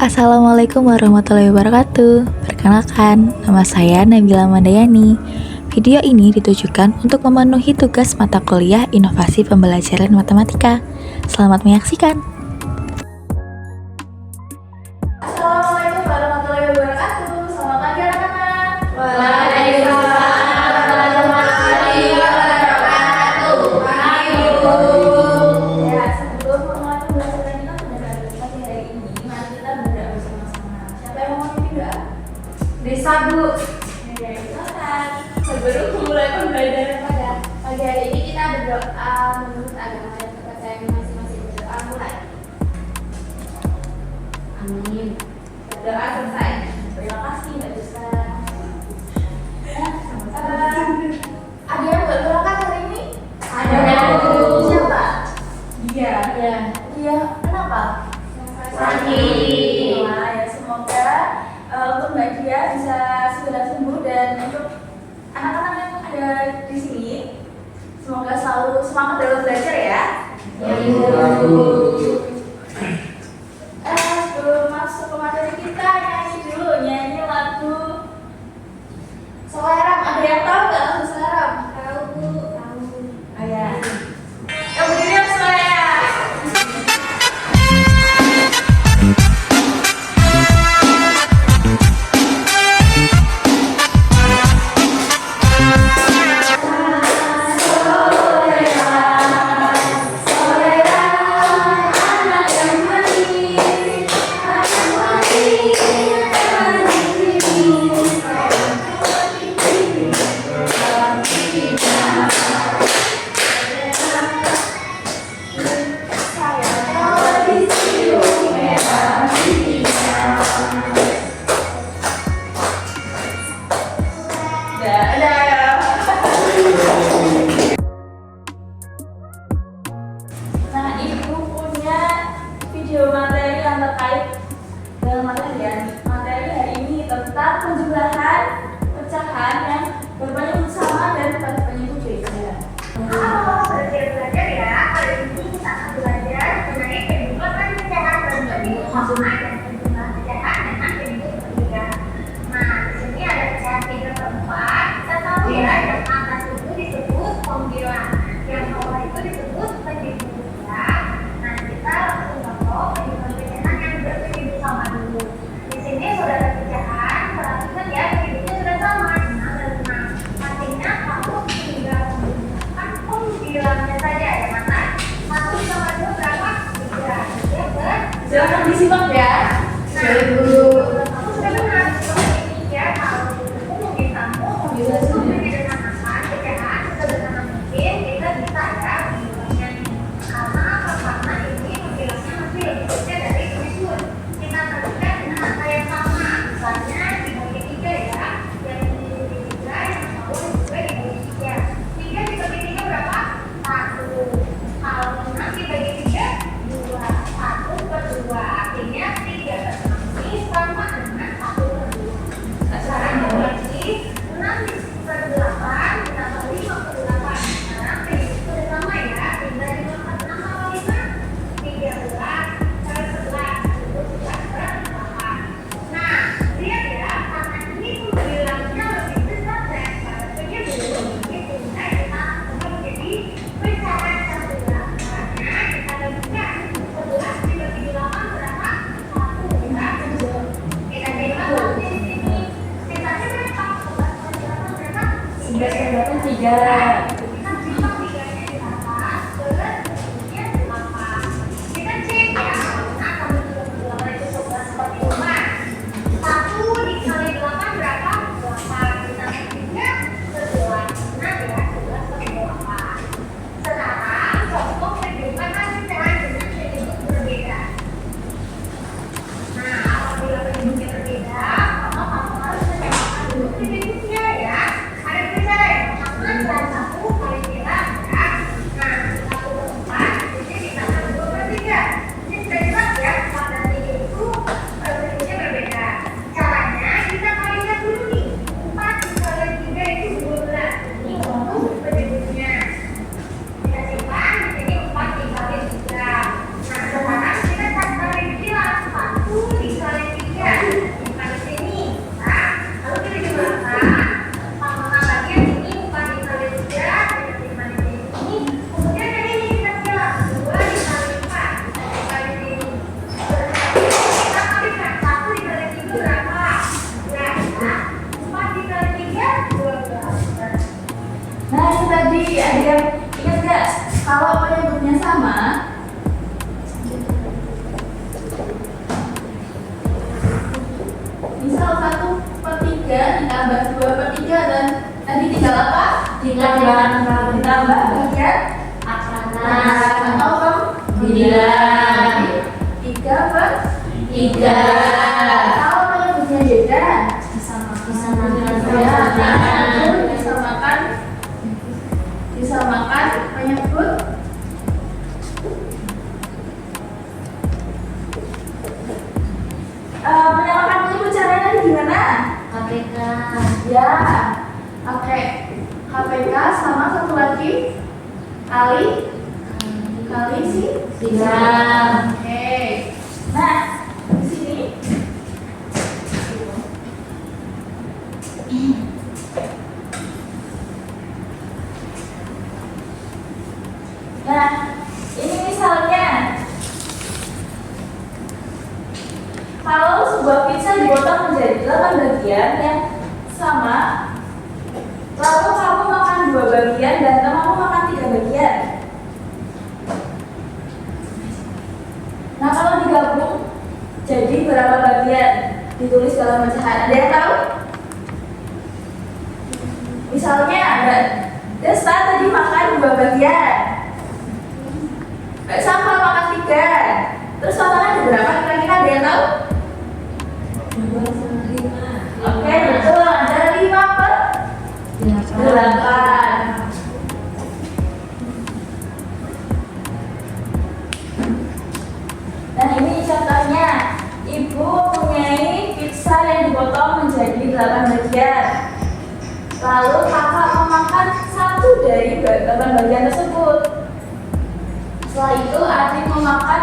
Assalamualaikum warahmatullahi wabarakatuh. Perkenalkan, nama saya Nabila Mandayani. Video ini ditujukan untuk memenuhi tugas mata kuliah Inovasi Pembelajaran Matematika. Selamat menyaksikan. Assalamualaikum warahmatullahi wabarakatuh. Selamat pagi anak-anak. Waalaikumsalam warahmatullahi wabarakatuh. Pagi Bu. Ya, sebelum memulai pembelajaran kita pada pagi hari ini, mari kita berdoa bersama-sama. Siapa yang mau memimpin doa? Bisa Bu. Ya, silakan. Sebelum memulai pembelajaran pada pagi hari ini, kita berdoa menurut agama dan kepercayaan masing-masing. Berdoa mulai. Amin. Doa selesai. Terima kasih Mbak Dusta. Ada yang berdoa hari ini? Ada, Bu. Siapa? Iya. Iya. Kenapa? Sakit. Wah, ya semoga untuk Mbak Dia bisa segera sembuh, dan untuk anak-anak yang ada di sini semoga selalu semangat dalam belajar ya. Ya Bu. Sebelum masuk ke materi kita, nyanyi lagu Selarang. Ada yang tahu nggak lagu Selarang? Tahu Bu. Oh ya. Yang berdiri yang semuanya. Nah, Ibu punya video materi yang terkait dengan materi ya. Materi hari ini tentang penjumlahan pecahan yang berbanyak sama dan berbanyak beda. Halo, belajar ya. Hari ini kita akan belajar mengenai penjumlahan pecahan berbentuk sama dan penjumlahan pecahan dengan bentuk berbeda. Nah, di sini ada pecahan 3/4. Kita tahu ya, yang atas itu disebut pembilang, yang bawah itu disebut penjumlah. Nah, kita langsung tahu penjumlahan pecahan yang berbentuk sama dulu. Di sini sudah ada pecahan, perhatikan ya, bentuknya sudah sama. Nah, artinya kamu tinggal menggunakan pembilangnya saja ya, Mata. 1 ditambah 2 berapa? 3. Silakan disimak ya. Nah, kamu sudah benar. Seperti ini ya, kalau aku memintamu untuk menyederhanakan pecahan sesederhana mungkin, kita bisa ya membilangnya. Karena apa? Karena ini membilangnya masih lebih kecil dari penyusun. Kita teruskan dengan angka yang sama. Misalnya dibagi 3 ya. Yang ini dibagi 3, yang bawah juga dibagi 3. 3 dibagi 3 berapa? 1. Kalau 6 dibagi 3, 2. 1/2. Artinya 3/6 ini sama dengan 1/2. Sekarang dibagi 6/8 ditambah 5/8. Sekarang itu sudah sama ya. 3 ditambah 6 tambah 5, 13/11. Itu sudah 8. Nah, lihat ya, karena ini pembilangnya lebih besar daripada penyebut, itu kita coba menjadi pecahan 11. Makanya kita bagikan 11 dibagi 8 berapa? 1 ya. Kita coba di sini. Sisanya berapa? 11 bagi 8 berapa? 3. Kita simpan 3-nya di atas, terus kemudian 8. Kita cek ya, karena kami sudah berdoa itu 11/4. 1 dikali 8 berapa? 8. Ditambah 3, 11. Benar ya, 11/8. Sekarang contoh penjumlahan pecahan dengan bentuk berbeda. Nah, apabila bentuknya berbeda, maka kamu harus menyamakan dulu bentuknya ya. Ada cara yang pertama, salah satu tadi ada yang ingat nggak? Kalau penyebutnya sama, misal 1/3 ditambah 2/3 dan tadi tinggal apa? Ditambah bagian Akanan atau 9 3/3. Kalau penyebutnya beda, disamakan penyebut menyamakan penyebut caranya gimana? KPK Ya, oke. KPK sama satu lagi kali siang. Oke. Nah, di sini nah, ini misalnya kalau sebuah pizza dipotong menjadi 8 bagian yang sama, lalu kamu makan 2 bagian dan temanmu makan 3 bagian. Nah, kalau digabung jadi berapa bagian? Ditulis dalam pecahan. Ada yang tahu? Misalnya ada Desta tadi makan 2 bagian, Samuel makan 3. Terus totalnya ada berapa? Kira-kira ada yang tahu? Oke, betul. Ada 5/8. Nah, ini contohnya. Ibu mempunyai pizza yang dipotong menjadi 8 bagian. Lalu kakak memakan 1 dari 8 bagian tersebut. Setelah itu adik memakan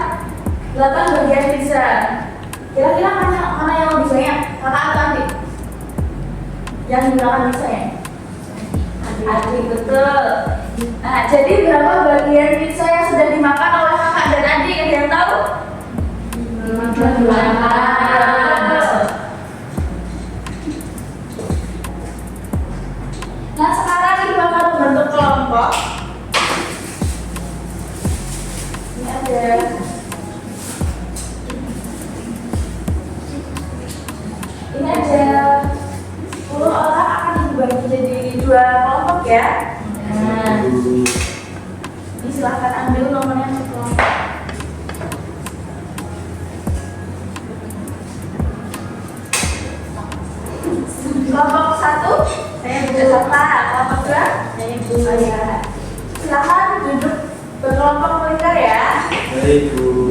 8 bagian pizza. Kira-kira mana yang lebih banyak? Kakak atau adik? Yang dimakan pizza ya? Adik, betul. Nah, jadi berapa bagian pizza yang sudah dimakan oleh kakak dan adik? Ada yang tahu? 8. Nah, sekarang ibu akan membentuk kelompok. Ini ada 10 orang akan dibagi jadi 2 kelompok ya. Nah, ini silahkan ambil nomornya untuk kelompok. Kelompok 1, saya Bu Sata. Kelompok 2, saya Bu Maya. Silahkan duduk berkelompok melingkar ya. Baik, Bu.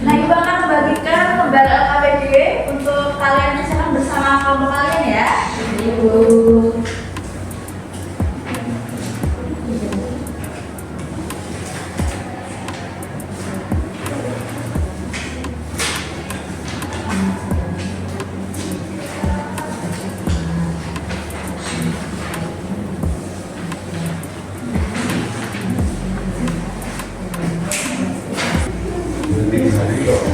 Nah, ibu akan membagikan lembar LKPD untuk kalian mencatat bersama kelompok kalian ya. Ibu.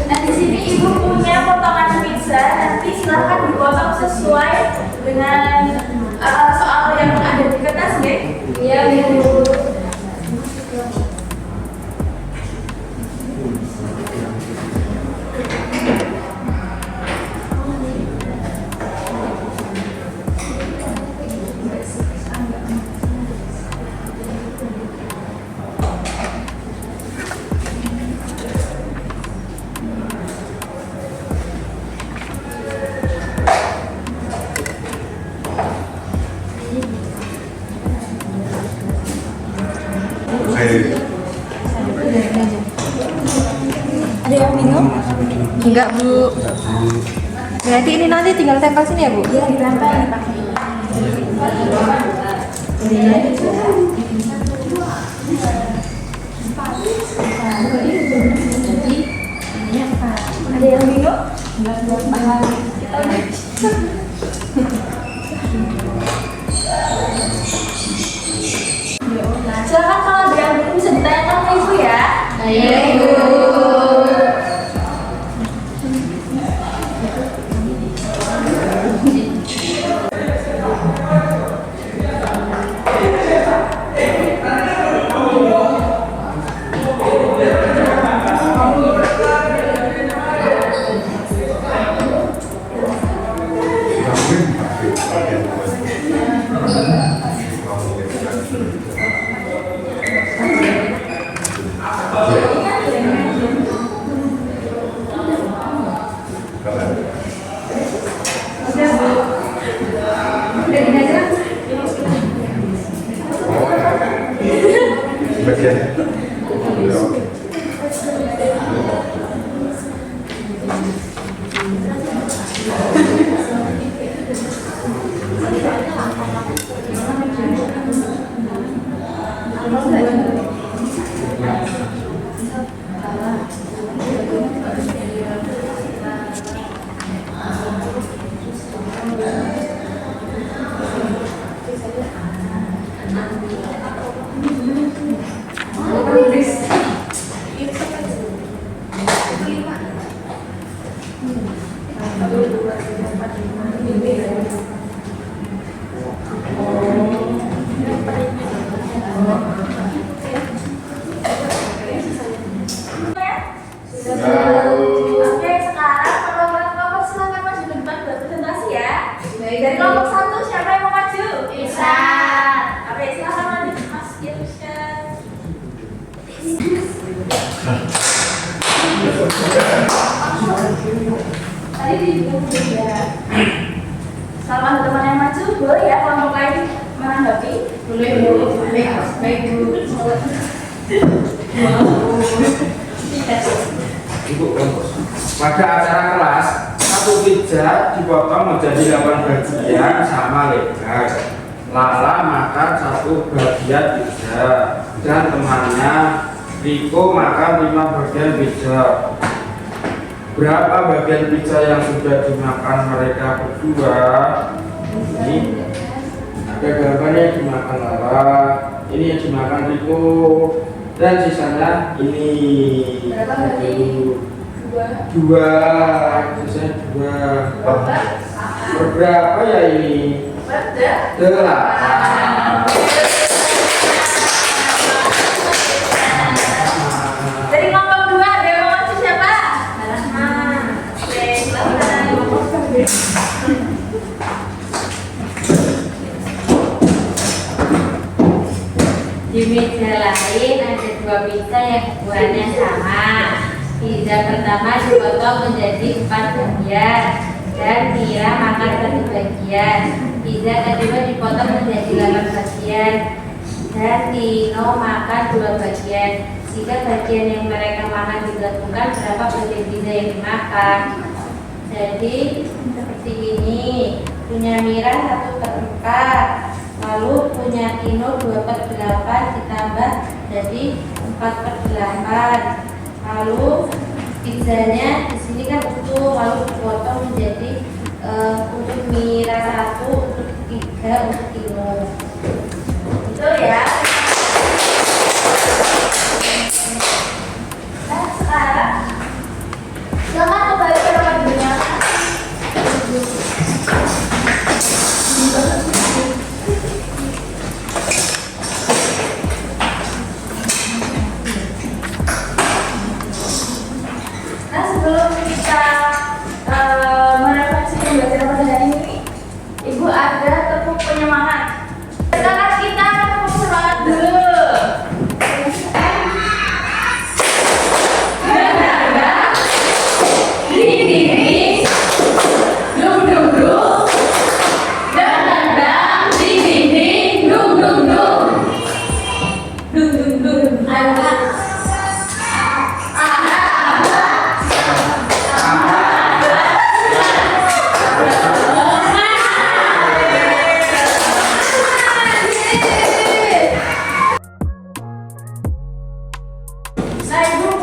Nah, di sini ibu punya potongan pizza. Nanti silahkan dipotong sesuai dengan soal yang ada di kertas ya. Iya, Ibu. Ada yang bingung? Enggak, Bu. Berarti ini nanti tinggal tempel sini ya, Bu? Iya, ditempel dipakai. Jadi ini apa? Ada yang bingung? Silakan kalau ada yang bingung bisa ditanyakan ke ibu ya. Saya Ibu. Oke, sekarang kelompok silakan maju ke depan buat presentasi ya. Dari kelompok 1 siapa yang mau maju? Irsyad. Oke, silakan maju Mas Irsyad. Tadi di ya. Selamat teman yang maju, boleh ya kelompok lain menanggapi? Boleh Bu. Baik Bu. Ibu kampus. Pada acara kelas, satu pizza dipotong menjadi 8 bagian sama lebar. Lala makan 1 bagian pizza dan temannya Riko makan 5 bagian pizza. Berapa bagian pizza yang sudah dimakan mereka berdua? Ini ada gambarnya yang dimakan Lala, ini yang dimakan Riko, dan sisanya ini. Berapa tadi? Dua, sisanya 2. Berberapa ya ini? Delapan. Dari kelompok 2 ada yang mau maju siapa? Oke, silakan. Di meja lain ada 2 pizza yang ukurannya sama. Pizza pertama dipotong menjadi 4 bagian dan Mira makan 1 bagian. Pizza kedua dipotong menjadi 8 bagian dan Tino makan 2 bagian. Jika bagian yang mereka makan digabungkan, berapa bagian pizza yang dimakan? Jadi seperti ini, punya Mira 1/4, lalu punya Tino 2/8 ditambah jadi 4/8. Lalu pizzanya di sini kan utuh, lalu dipotong menjadi untuk Mira 1, untuk 3, untuk Tino. Betul ya. Nah, sekarang silakan kembali ke tempat duduknya. Nah, sebelum kita merefleksi pembelajaran pada hari ini, Ibu ada tepuk penyemangat. Sekarang kita tepuk semangat dulu. Nah, Ibu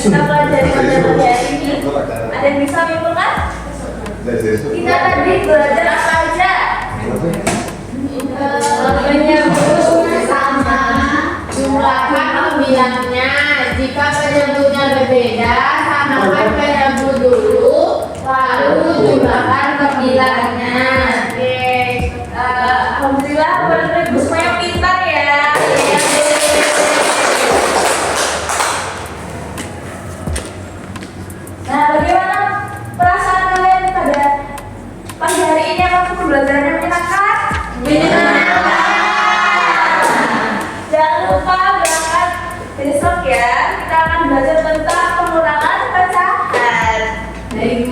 kita pelajari pada pagi hari ini? Ada yang bisa menyimpulkan? Kita tadi belajar apa aja? Penyebut sama, jumlahkan pembilangnya. Jika penyebutnya berbeda, samakan penyebut dulu, lalu jumlahkan pembilangnya. Oke, alhamdulillah benar-benar ibu semuanya pintar ya. Nah, bagaimana perasaan kalian pada pagi hari ini? Apakah pembelajarannya menyenangkan? Jangan lupa berangkat besok ya. Kita akan belajar tentang pengurangan pecahan. Mari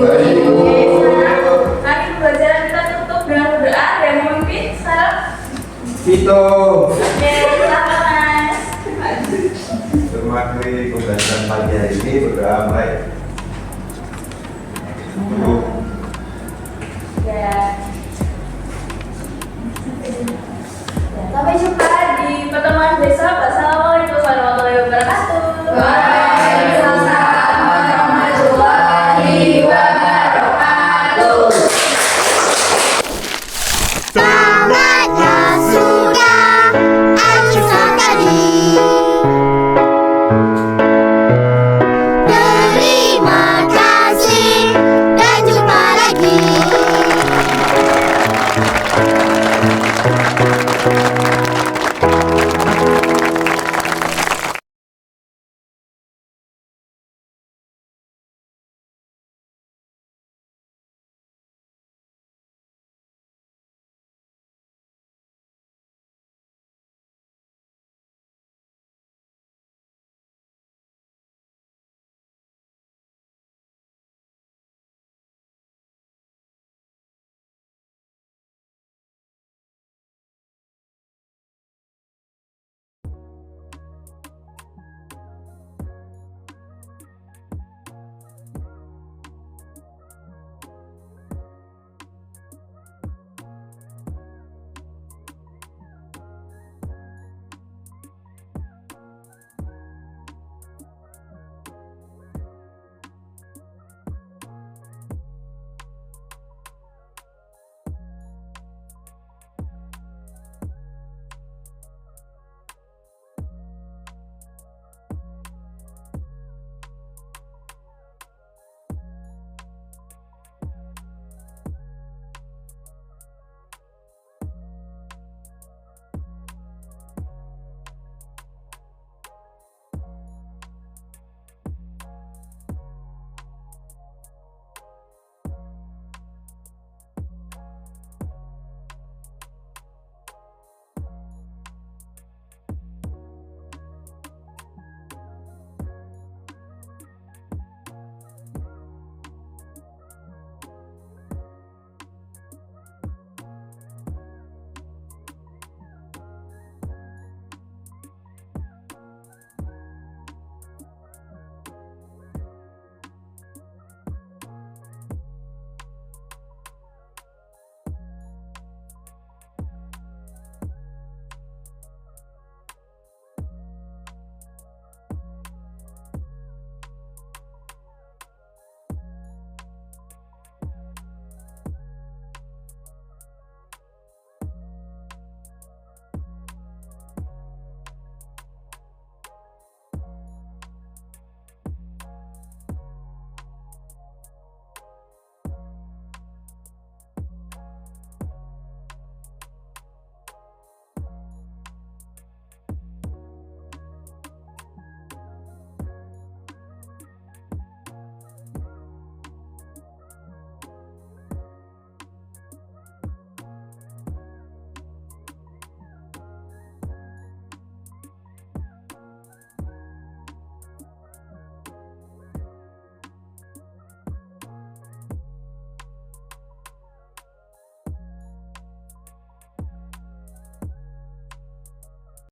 pembelajaran kita tutup dengan berdoa. Yang memimpin sekarang. Vito. Oke, silakan Mas. Terima kasih pembelajaran pagi hari ini, berdoa baik.